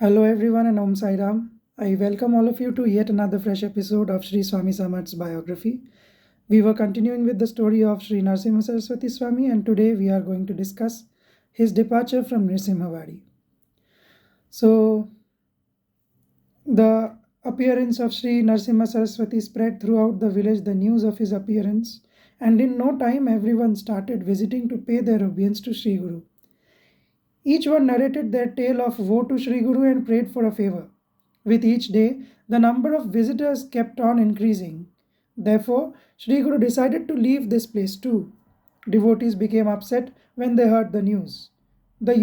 Hello everyone and Om Sai Ram. I welcome all of you to yet another fresh episode of Shree Swami Samarth's biography. We were continuing with the story of Sri Narasimha Saraswati Swami, and today we are going to discuss his departure from Nrsimhavadi. So, the appearance of Sri Narasimha Saraswati spread throughout the village the news of his appearance, and in no time everyone started visiting to pay their obeisance to Sri Guru. Each one narrated their tale of woe to Sri Guru and prayed for a favor. With each day, the number of visitors kept on increasing. Therefore, Sri Guru decided to leave this place too. Devotees became upset when they heard the news. The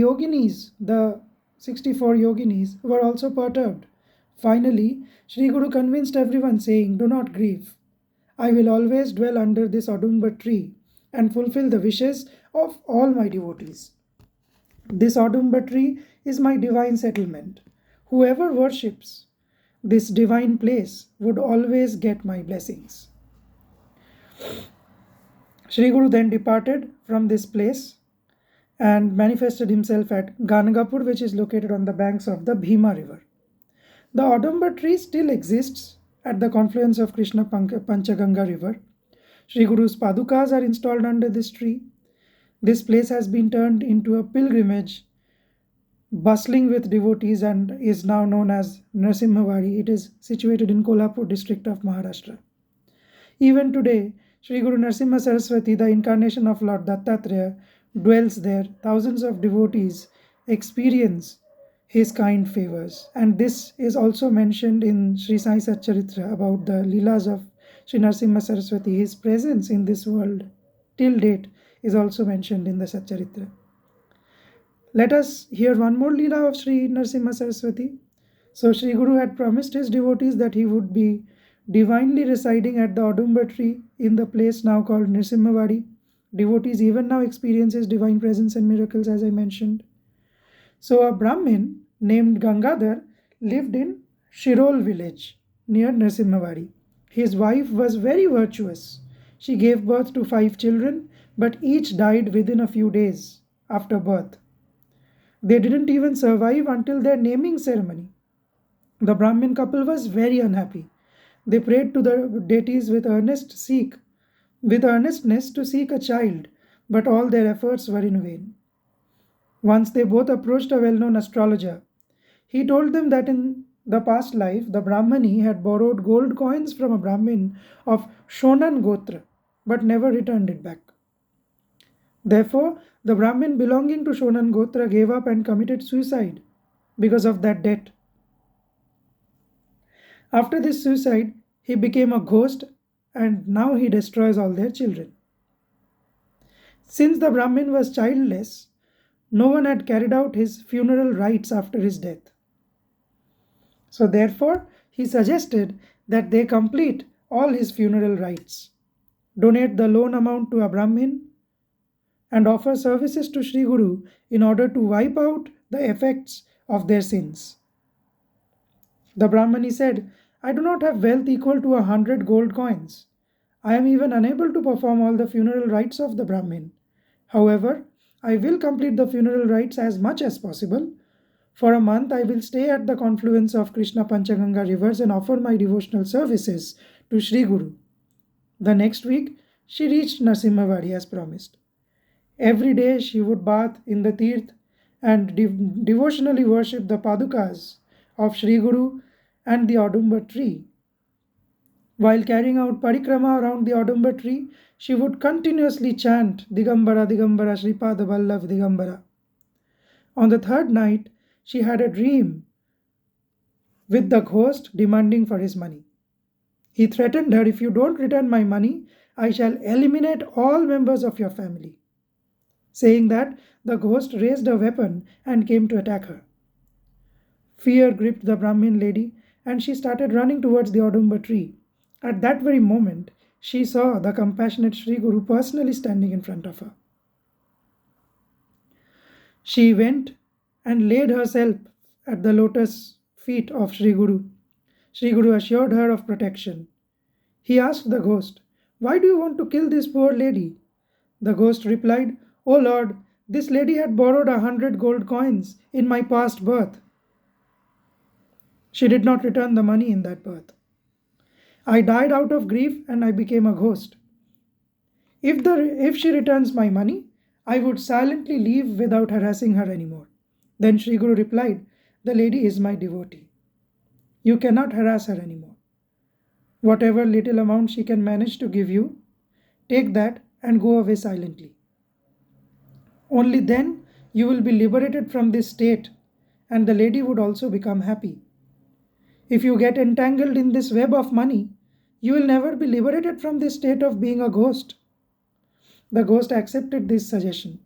64 yoginis, were also perturbed. Finally, Sri Guru convinced everyone, saying, "Do not grieve. I will always dwell under this Audumbar tree and fulfill the wishes of all my devotees. This Audumbar tree is my divine settlement. Whoever worships this divine place would always get my blessings." Sri Guru then departed from this place and manifested himself at Ganagapur, which is located on the banks of the Bhima river. The Audumbar tree still exists at the confluence of Krishna Panchaganga river. Sri Guru's padukas are installed under this tree. This place has been turned into a pilgrimage, bustling with devotees, and is now known as Nrsimhavadi. It is situated in Kolhapur district of Maharashtra. Even today, Sri Guru Narasimha Saraswati, the incarnation of Lord Dattatreya, dwells there. Thousands of devotees experience his kind favors. And this is also mentioned in Sri Sai Satcharitra about the leelas of Sri Narasimha Saraswati. His presence in this world till date is also mentioned in the Satcharitra. Let us hear one more leela of Sri Narasimha Saraswati. So Sri Guru had promised his devotees that he would be divinely residing at the Audumbar tree in the place now called Nrsimhavadi. Devotees even now experience his divine presence and miracles, as I mentioned. So a Brahmin named Gangadhar lived in Shirol village near Nrsimhavadi. His wife was very virtuous. She gave birth to 5 children, but each died within a few days after birth. They didn't even survive until their naming ceremony. The Brahmin couple was very unhappy. They prayed to the deities with earnestness to seek a child, but all their efforts were in vain. Once they both approached a well-known astrologer. He told them that in the past life, the Brahmani had borrowed gold coins from a Brahmin of Shonan Gotra, but never returned it back. Therefore, the Brahmin belonging to Shonan Gotra gave up and committed suicide because of that debt. After this suicide, he became a ghost, and now he destroys all their children. Since the Brahmin was childless, no one had carried out his funeral rites after his death. So therefore, he suggested that they complete all his funeral rites, donate the loan amount to a Brahmin, and offer services to Sri Guru in order to wipe out the effects of their sins. The Brahmani said, "I do not have wealth equal to 100 gold coins. I am even unable to perform all the funeral rites of the Brahmin. However, I will complete the funeral rites as much as possible. For a month, I will stay at the confluence of Krishna Panchaganga rivers and offer my devotional services to Sri Guru." The next week, she reached Nrsimhavadi as promised. Every day she would bath in the Tirth and devotionally worship the padukas of Sri Guru and the Audumbar tree. While carrying out parikrama around the Audumbar tree, she would continuously chant Digambara Digambara Sripad Vallabh Digambara. On the 3rd night, she had a dream with the ghost demanding for his money. He threatened her, "If you don't return my money, I shall eliminate all members of your family." Saying that, the ghost raised a weapon and came to attack her. Fear gripped the Brahmin lady, and she started running towards the Audumbar tree. At that very moment, she saw the compassionate Sri Guru personally standing in front of her. She went and laid herself at the lotus feet of Sri Guru. Sri Guru assured her of protection. He asked the ghost, "Why do you want to kill this poor lady?" The ghost replied, "O Lord, this lady had borrowed 100 gold coins in my past birth. She did not return the money in that birth. I died out of grief and I became a ghost. If she returns my money, I would silently leave without harassing her anymore. Then Sri Guru replied, the lady is my devotee. You cannot harass her anymore. Whatever little amount she can manage to give you, take that and go away silently. Only then you will be liberated from this state, and the lady would also become happy. If you get entangled in this web of money, you will never be liberated from this state of being a ghost. The ghost accepted this suggestion.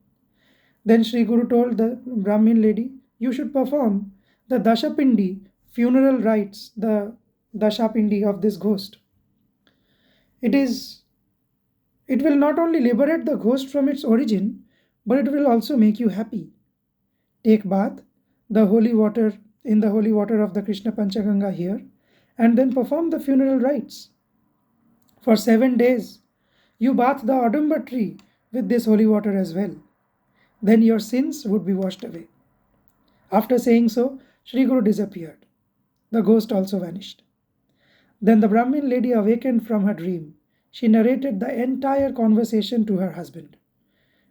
Then Sri Guru told the Brahmin lady, you should perform the Dashapindi funeral rites, the Dashapindi of this ghost. It will not only liberate the ghost from its origin, but it will also make you happy. Take bath, the holy water in the holy water of the Krishna Panchaganga here, and then perform the funeral rites. For 7 days, you bath the Adumba tree with this holy water as well. Then your sins would be washed away. After saying so, Sri Guru disappeared. The ghost also vanished. Then the Brahmin lady awakened from her dream. She narrated the entire conversation to her husband,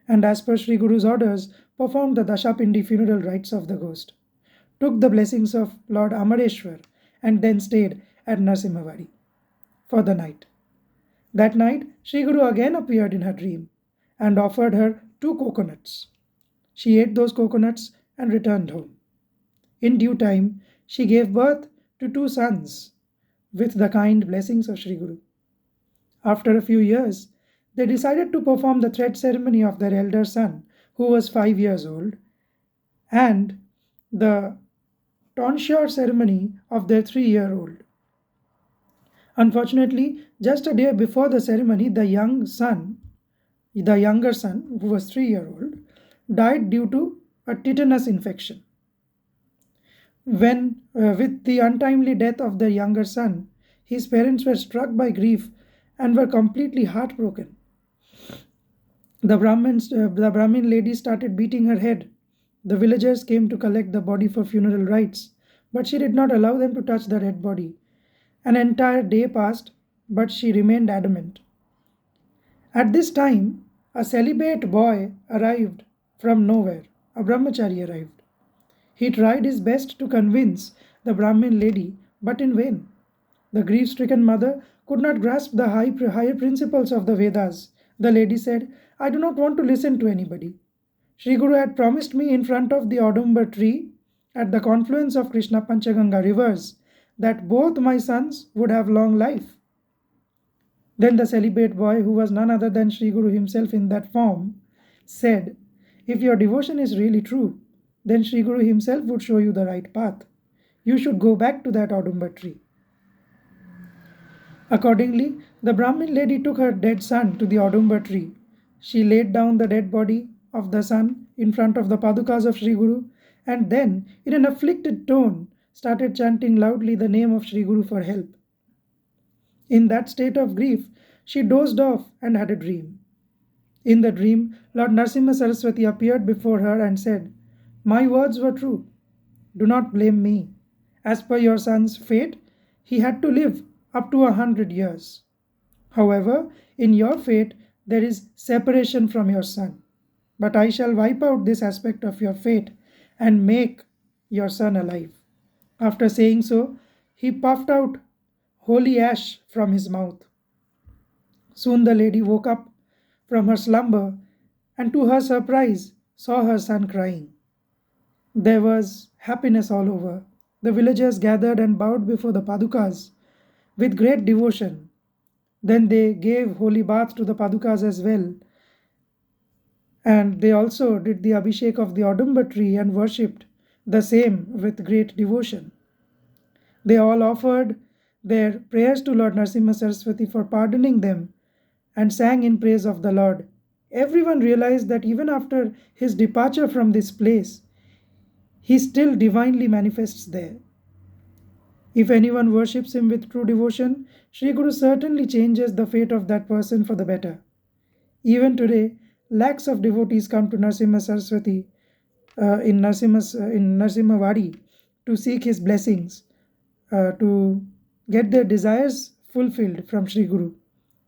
and as per Sri Guru's orders, performed the Dashapindi funeral rites of the ghost, took the blessings of Lord Amareshwar, and then stayed at Narasimha for the night. That night, Sri Guru again appeared in her dream and offered her 2 coconuts. She ate those coconuts and returned home. In due time, she gave birth to 2 sons with the kind blessings of Sri Guru. After a few years, they decided to perform the thread ceremony of their elder son, who was 5 years old, and the tonsure ceremony of their 3-year-old. Unfortunately, just a day before the ceremony, the younger son, who was 3-year-old, died due to a tetanus infection. With the untimely death of their younger son, his parents were struck by grief and were completely heartbroken. The Brahmin lady started beating her head. The villagers came to collect the body for funeral rites, but she did not allow them to touch the dead body. An entire day passed, but she remained adamant. At this time, a celibate boy arrived from nowhere. A brahmachari arrived. He tried his best to convince the Brahmin lady, but in vain. The grief-stricken mother could not grasp the higher principles of the Vedas. The lady said, I do not want to listen to anybody. Sri Guru had promised me in front of the Audumbar tree at the confluence of Krishna Panchaganga rivers that both my sons would have long life. Then the celibate boy, who was none other than Sri Guru himself in that form, said, if your devotion is really true, then Sri Guru himself would show you the right path. You should go back to that Audumbar tree. Accordingly, the Brahmin lady took her dead son to the Audumbar tree. She laid down the dead body of the son in front of the padukas of Sri Guru, and then, in an afflicted tone, started chanting loudly the name of Sri Guru for help. In that state of grief, she dozed off and had a dream. In the dream, Lord Narasimha Saraswati appeared before her and said, my words were true. Do not blame me. As per your son's fate, he had to live up to 100 years. However, in your fate, there is separation from your son. But I shall wipe out this aspect of your fate and make your son alive. After saying so, he puffed out holy ash from his mouth. Soon the lady woke up from her slumber and, to her surprise, saw her son crying. There was happiness all over. The villagers gathered and bowed before the padukas with great devotion. Then they gave holy bath to the padukas as well. And they also did the abhishek of the Audumbar tree and worshipped the same with great devotion. They all offered their prayers to Lord Narasimha Saraswati for pardoning them and sang in praise of the Lord. Everyone realized that even after his departure from this place, he still divinely manifests there. If anyone worships him with true devotion, Sri Guru certainly changes the fate of that person for the better. Even today, lakhs of devotees come to Narasimha Saraswati in Narasimha Vadi to seek his blessings. to get their desires fulfilled from Sri Guru.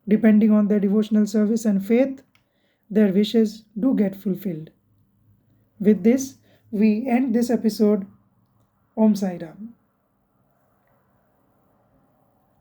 Depending on their devotional service and faith, their wishes do get fulfilled. With this, we end this episode. Om Sai Ram.